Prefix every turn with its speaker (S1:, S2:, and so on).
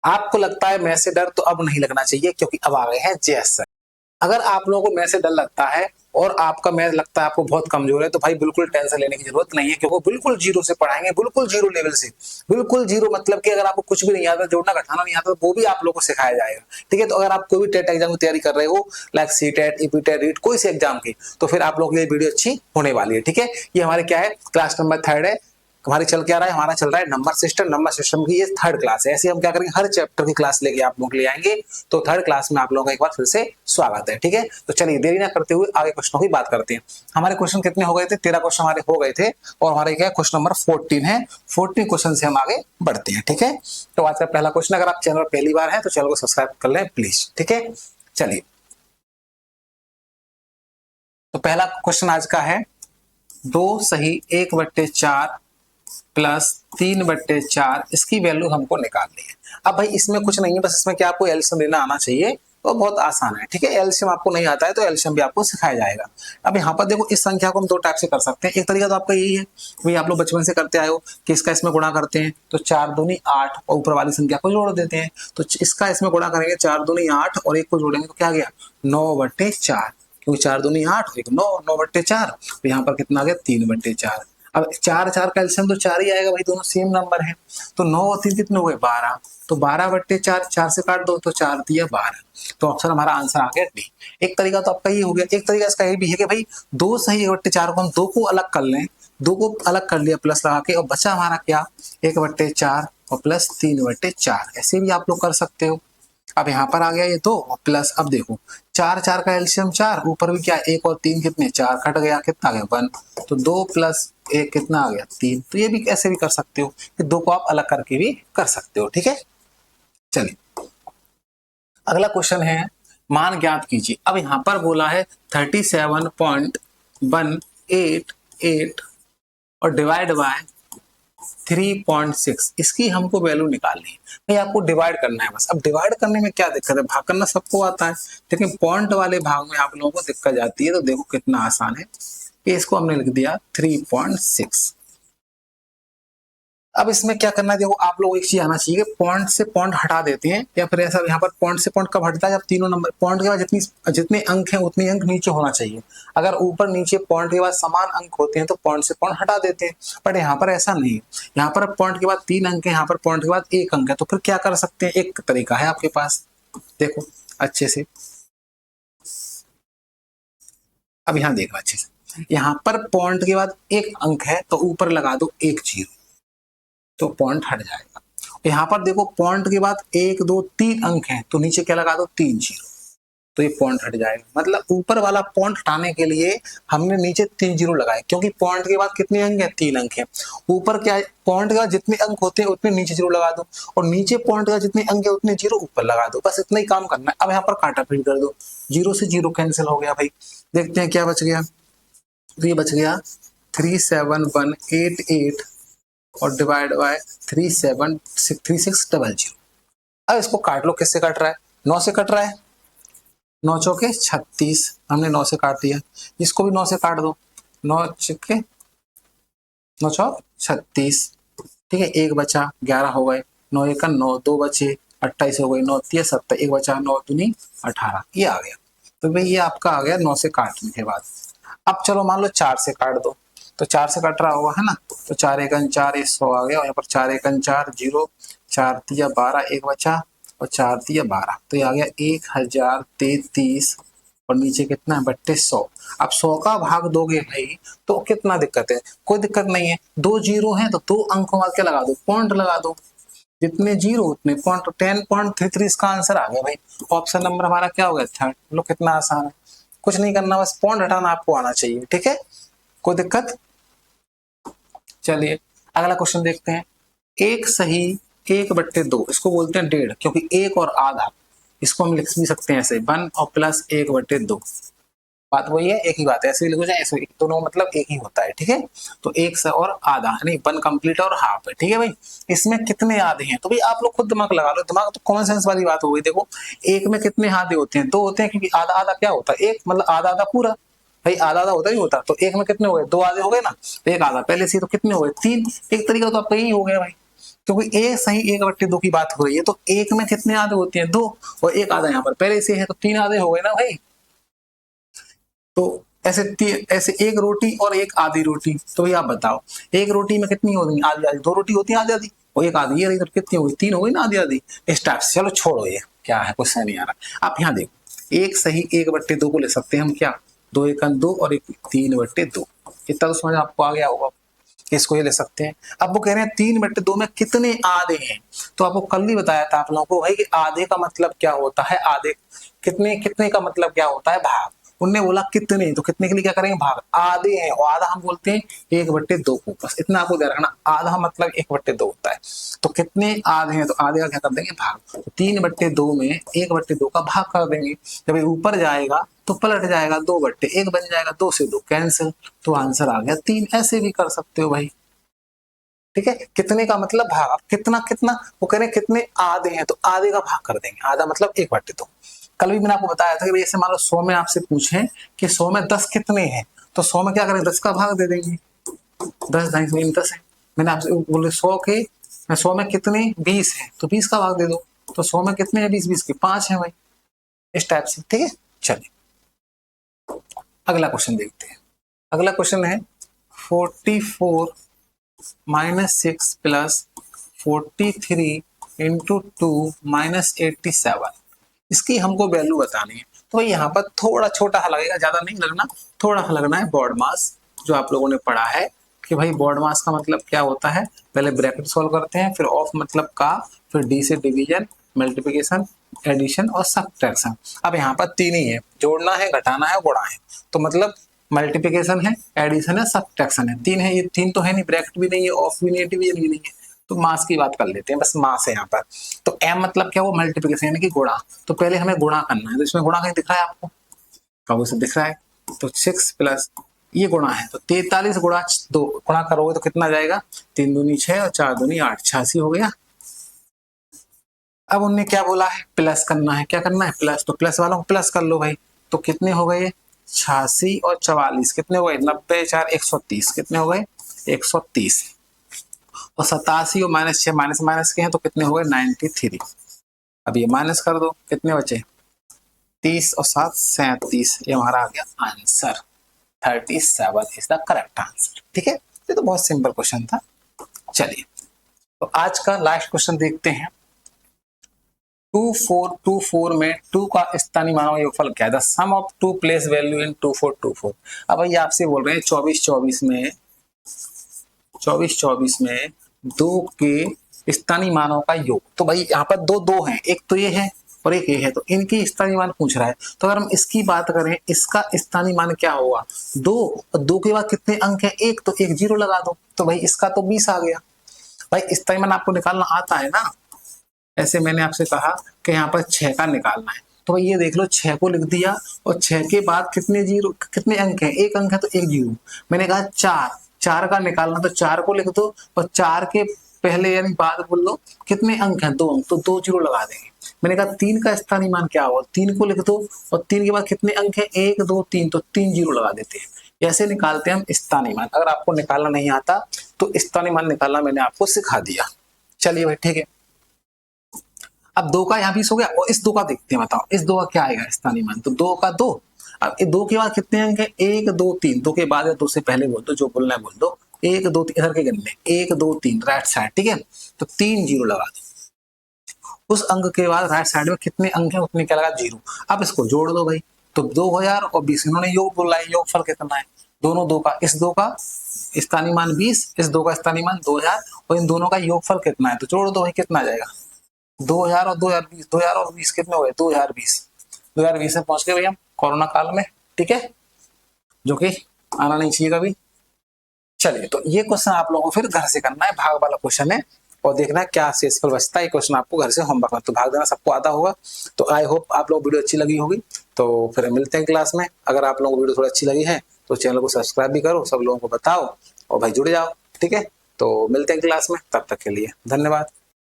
S1: आपको लगता है मैथ से डर, तो अब नहीं लगना चाहिए, क्योंकि अब आ गए हैं जेएस। अगर आप लोगों को मैथ से डर लगता है और आपका मैथ लगता है आपको बहुत कमजोर है, तो भाई बिल्कुल टेंशन लेने की जरूरत नहीं है, क्योंकि बिल्कुल जीरो से पढ़ाएंगे, बिल्कुल जीरो लेवल से। बिल्कुल जीरो मतलब कि अगर आपको कुछ भी नहीं आता, जोड़ना घटाना नहीं आता, तो वो भी आप लोगों को सिखाया जाएगा। ठीक है, तो अगर आप कोई भी टेट एग्जाम की तैयारी कर रहे हो, like C TET, EP TET, REET, कोई से एग्जाम की, तो फिर आप लोगों के लिए वीडियो अच्छी होने वाली है। ठीक है, ये हमारे क्या है, क्लास नंबर 3 है। हमारी चल क्या रहा है, हमारा चल रहा है नंबर सिस्टम। नंबर सिस्टम की ये 3rd क्लास है। ऐसे हम क्या करेंगे, हर चैप्टर की क्लास लेके आप लोग ले आएंगे। तो 3rd क्लास में आप लोगों का एक बार फिर से स्वागत है। ठीक है, तो चलिए देरी ना करते हुए आगे क्वेश्चनों की बात करते हैं। हमारे क्वेश्चन कितने हो गए थे, 13 क्वेश्चन हमारे हो गए थे, और हमारे क्या क्वेश्चन नंबर 14 है। 14 क्वेश्चन से हम आगे बढ़ते हैं। ठीक है, तो आज का पहला क्वेश्चन, अगर आप चैनल पहली बार है तो चैनल को सब्सक्राइब कर लें प्लीज। ठीक है, चलिए, तो पहला क्वेश्चन आज का है, 2 सही 1/4 प्लस 3/4, इसकी वैल्यू हमको निकालनी है। अब भाई इसमें कुछ नहीं है, बस इसमें क्या आपको एलसीएम लेना आना चाहिए, तो बहुत आसान है। ठीक है, एलसीएम आपको नहीं आता है तो एलसीएम भी आपको सिखाया जाएगा। अब यहाँ पर देखो, इस संख्या को हम 2 टाइप से कर सकते हैं। एक तरीका तो आपका यही है, भाई आप लोग बचपन से करते आए हो कि इसका इसमें गुणा करते हैं, तो 4 दूनी 8 और ऊपर वाली संख्या को जोड़ देते हैं। तो इसका इसमें गुणा करेंगे, 4 दूनी 8 और एक को जोड़ेंगे तो क्या गया, 9/4, क्योंकि 4 दूनी 8 एक 9, 9/4, तो यहाँ पर कितना आ गया, 3/4। अब 4 का एलसीएम तो 4 ही आएगा भाई, दोनों सेम नंबर है। तो 9 और 3 कितने हुए, 12, तो 12/4, 4 से काट दो तो 4 दिया 12, तो ऑप्शन हमारा आंसर आ गया डी। एक तरीका तो आपका ये हो गया। एक तरीका इसका ये भी है कि भाई 2 सही 1/4 को हम 2 को अलग कर लें, 2 को अलग कर लिया प्लस लगा के, और बचा हमारा क्या, 1/4 और प्लस 3/4, ऐसे भी आप लोग कर सकते हो। अब यहाँ पर आ गया ये 2 और प्लस, अब देखो 4 4 का एलसीएम 4, ऊपर भी क्या 1 और 3 कितने, 4 कट गया, कितना आ गया 1, तो 2 प्लस 1 कितना आ गया 3। तो ये भी ऐसे भी कर सकते हो कि 2 को आप अलग करके भी कर सकते हो। ठीक है, चलिए अगला क्वेश्चन है, मान ज्ञात कीजिए। अब यहाँ पर बोला है 37.188 और डिवाइड बाय 3.6, इसकी हमको वैल्यू निकालनी है। भाई आपको डिवाइड करना है बस। अब डिवाइड करने में क्या दिक्कत है, भाग करना सबको आता है, लेकिन पॉइंट वाले भाग में आप लोगों को दिक्कत जाती है। तो देखो कितना आसान है, कि इसको हमने लिख दिया 3.6। अब इसमें क्या करना है, देखो आप लोग एक चीज आना चाहिए, पॉइंट से पॉइंट हटा देते हैं, या फिर ऐसा यहाँ पर पॉइंट से पॉइंट कब हटता है, जब तीनों नंबर पॉइंट के बाद जितने अंक हैं उतने अंक नीचे होना चाहिए। अगर ऊपर नीचे पॉइंट के बाद समान अंक होते हैं तो पॉइंट से पॉइंट हटा देते हैं, बट यहाँ पर ऐसा नहीं है। यहाँ पर पॉइंट के बाद 3 अंक है, यहाँ पर पॉइंट के बाद 1 अंक है, तो फिर क्या कर सकते हैं, एक तरीका है आपके पास, देखो अच्छे से। अब यहाँ देखो अच्छे से, यहाँ पर पॉइंट के बाद 1 अंक है तो ऊपर लगा दो 1 0, तो पॉइंट हट जाएगा। यहाँ पर देखो पॉइंट के बाद 1 2 3 अंक हैं, तो नीचे क्या लगा दो 3 0, तो ये पॉइंट हट जाएगा। मतलब ऊपर वाला पॉइंट हटाने के लिए हमने नीचे 3 0 लगाए, क्योंकि पॉइंट के बाद कितने अंक हैं, 3 अंक हैं। ऊपर क्या है, पॉइंट के बाद जितने अंक होते हैं उतने नीचे 0 लगा दो, और नीचे पॉइंट के बाद जितने अंक है उतने 0 ऊपर लगा दो, बस इतना ही काम करना है। अब यहाँ पर काटा फिर कर दो, 0 से 0 कैंसिल हो गया भाई। देखते हैं क्या बच गया, तो ये बच गया 37188 और डिवाइड बाय 3600। अब इसको काट लो, किससे कट रहा है, 9 से कट रहा है, 9 चौके 36, हमने 9 से काट दिया। इसको भी 9 से काट दो, 9 चौके 9 चौक 36, ठीक है, 1 बचा, 11 हो गए, 9 1 9, 2 बचे 28 हो गए, 9 3 7, 1 बचा, 9 दूनी 18, ये आ गया। तो भाई ये आपका आ गया 9 से काटने के बाद। अब चलो मान लो 4 से काट दो, तो 4 से कट रहा होगा है ना, तो 4 1 4, 100 आ गया, और यहाँ पर 4 1 4 0, 4 3 12, 1 बचा और 4 3 12, तो ये आ गया 1033, और नीचे कितना है 3200। अब 100 का भाग दोगे भाई तो कितना दिक्कत है, कोई दिक्कत नहीं है, 2 0 है तो 2 अंकों बाद क्या लगा दो, पॉइंट लगा दो, जितने 0 उतने पॉइंट, 10.33 इसका आंसर आ गया भाई। ऑप्शन नंबर हमारा क्या हो गया, 3rd। लो कितना आसान है, कुछ नहीं करना, बस पॉइंट हटाना आपको आना चाहिए। ठीक है, कोई दिक्कत। चलिए अगला क्वेश्चन देखते हैं, 1 सही 1/2, इसको बोलते हैं 1.5, क्योंकि 1 और आधा, इसको हम लिख भी सकते हैं ऐसे 1 और प्लस 1/2, बात वही है, एक ही बात है, ऐसे भी लिखो चाहे ऐसे, दोनों मतलब एक ही होता है। ठीक है, तो 1 से और आधा, नहीं 1 कंप्लीट और हाफ है। ठीक है भाई, इसमें कितने आधे हैं, तो भाई आप लोग खुद दिमाग लगा लो, दिमाग तो कॉमन सेंस वाली बात हो गई। देखो 1 में कितने आधे होते हैं, 2 होते हैं, क्योंकि आधा आधा क्या होता है, 1 मतलब आधा आधा पूरा, भाई आधा आधा होता ही होता, तो 1 में कितने हो गए, 2 आधे हो गए ना, तो 1 आधा पहले से, तो कितने हो गए 3। एक तरीका तो आपका यही हो गया भाई। क्योंकि एक सही 1/2 की बात हो रही है, तो एक में कितने आधे होते हैं? 2, और एक आधा यहाँ पर पहले से है तो 3 आधे हो गए ना भाई। तो ऐसे एक रोटी और एक आधी रोटी, तो ये आप बताओ एक रोटी में कितनी होगी? आधी आधी। 2 रोटी होती है आधी आधी, और एक आधी, ये रही तो कितनी होगी? 3 हो गई ना आधी आधी। इस टाइप से। चलो छोड़ो, ये क्या है, कुछ नहीं आ रहा। आप यहाँ देखो, एक सही 1/2 को ले सकते हैं हम क्या? 2 एकम 2 और एक 3/2। इतना तो समझ आपको आ गया होगा, इसको ये ले सकते हैं। अब वो कह रहे हैं 3/2 में कितने आधे हैं, तो आपको कल ही बताया था आप लोगों को भाई कि आधे का मतलब क्या होता है, आधे कितने, कितने का मतलब क्या होता है? भाग। उनने बोला कितने, तो कितने के लिए क्या करेंगे? भाग। आधे हैं, और आधा हम बोलते हैं 1/2 को। बस इतना आपको ध्यान रखना, आधा मतलब 1/2 होता है। तो कितने आधे हैं, तो आधे का क्या कर देंगे? भाग। तो 3/2 में 1/2 का भाग कर देंगे। जब ये ऊपर जाएगा तो पलट जाएगा, 2/1 बन जाएगा, 2 से 2 कैंसिल, तो आंसर आ गया 3। ऐसे भी कर सकते हो भाई, ठीक है। कितने का मतलब भाग। अब कितना कितना, वो कह रहे हैं कितने आधे हैं, तो आधे का भाग कर देंगे। आधा मतलब 1/2। कल भी मैंने आपको बताया था कि जैसे मान लो 100 में आपसे पूछें कि 100 में 10 कितने हैं, तो 100 में क्या करें? 10 का भाग दे देंगे। 10 10 है। मैंने आपसे बोले 100 में कितने 20 है, तो 20 का भाग दे दो। तो 100 में कितने हैं? 20 20 के 5 है भाई। इस टाइप से, ठीक है। चलिए अगला क्वेश्चन देखते हैं। अगला क्वेश्चन है 44 -6 प्लस 43 इंटू 2 माइनस 87। इसकी हमको वैल्यू बतानी है। तो यहाँ पर थोड़ा छोटा लगेगा, ज्यादा नहीं लगना, थोड़ा लगना है बॉड मास, जो आप लोगों ने पढ़ा है कि भाई बॉड मास का मतलब क्या होता है। पहले ब्रैकेट सॉल्व करते हैं, फिर ऑफ मतलब का, फिर डी से डिवीजन, मल्टीप्लिकेशन, एडिशन और सब्ट्रैक्शन। अब यहाँ पर 3 ही है, जोड़ना है, घटाना है, गुणा है। तो मतलब मल्टीप्लिकेशन है, एडिशन है, सब्ट्रैक्शन है। 3 है, ये 3 तो है नहीं, ब्रैकेट भी नहीं है, ऑफ भी नहीं है, डिवीजन भी नहीं है। तो मास की बात कर लेते हैं, बस मास है यहाँ पर। तो m मतलब क्या? वो मल्टीप्लिकेशन यानी कि गुणा। तो पहले हमें गुणा करना है, तो इसमें गुणा कहीं दिख रहा है आपको? कब से दिख रहा है? तो 6 प्लस ये गुणा है, तो 43 गुणा 2 गुणा करोगे तो कितना जाएगा? 3 दूनी 6 और 4 दूनी 8, 86 हो गया। अब उनने क्या बोला है? प्लस करना है। क्या करना है? प्लस। तो प्लस वालों को प्लस कर लो भाई। तो कितने हो गए? 86 और 44 कितने हो गए? 90 4 130 कितने हो गए? 130। और 87 और -6 माइनस माइनस के हैं, तो कितने हो गए? 93। अब ये माइनस कर दो, कितने बचे? 30 और 7 37। ये हमारा आ गया answer. 37 is the correct answer, ठीक है। ये तो बहुत सिंपल क्वेश्चन था। चलिए तो आज का लास्ट क्वेश्चन देखते हैं। 2424 में 2 का स्थानीय मानों का योगफल क्या है? The sum of 2 place value in 2424। अब भाई आपसे बोल रहे हैं 2424 में 2 के स्थानीय मानों का योग। तो भाई यहाँ पर दो हैं, एक तो ये है और एक ये है, तो इनके स्थानीय मान पूछ रहा है। तो अगर हम इसकी बात करें, इसका स्थानीय मान क्या होगा? 2, और 2 के बाद कितने अंक है? 1, तो 1 0 लगा दो, तो भाई इसका तो 20 आ गया। भाई स्थानीय मान आपको निकालना आता है ना? ऐसे मैंने आपसे कहा कि यहाँ पर 6 का निकालना है, तो भाई ये देख लो 6 को लिख दिया, और 6 के बाद कितने जीरो, कितने अंक हैं? 1 अंक है, तो 1 0। मैंने कहा 4 का निकालना, तो 4 को लिख दो, और 4 के पहले यानी बाद बोल लो कितने अंक हैं? 2 अंक, तो 2 0 लगा देंगे। मैंने कहा 3 का स्थानीय मान क्या होगा? 3 को लिख दो, और 3 के बाद कितने अंक हैं? 1 2 3, तो 3 0 लगा देते हैं। ऐसे निकालते हैं हम स्थानीय मान। अगर आपको निकालना नहीं आता तो स्थानीय मान निकालना मैंने आपको सिखा दिया। चलिए भाई ठीक है। अब 2 का यहाँ 20 हो गया, और इस 2 का देखते हैं, बताओ इस 2 का क्या आएगा स्थानीय मान? तो 2 का 2। अब 2 के बाद कितने अंक है? 1 2 3। 2 के बाद या 2 से पहले बोल दो, जो बोलना है बोल दो। 1 2 3 इधर के गन्ने, 1 2 3 राइट साइड, ठीक है। तो 3 0 लगा दो। उस अंक के बाद राइट साइड में कितने अंक है? उतने क्या लगा? 0। अब इसको जोड़ दो भाई, तो 2000 और 20। इन्होंने योग बोला है, योगफल कितना है? दोनों 2 का, इस 2 का स्थानीय मान 20, इस 2 का स्थानीय मान 2000, और इन दोनों का योगफल कितना है? तो जोड़ दो भाई, कितना आ जाएगा? 2000 और 2020, 2000 और 20 कितने हो गए? 2020 में पहुंच गए भाई हम कोरोना काल में, ठीक है, जो कि आना नहीं चाहिए कभी। चलिए तो ये क्वेश्चन आप लोगों को फिर घर से करना है, भाग वाला क्वेश्चन है, और देखना है क्या शेषफल बचता है। क्वेश्चन आपको घर से होमवर्क में, तो भाग देना सबको आता होगा। तो आई होप आप लोग वीडियो अच्छी लगी होगी। तो फिर मिलते हैं क्लास में। अगर आप लोगों को वीडियो थोड़ी अच्छी लगी है तो चैनल को सब्सक्राइब भी करो, सब लोगों को बताओ, और भाई जुड़ जाओ, ठीक है। तो मिलते हैं क्लास में, तब तक के लिए धन्यवाद।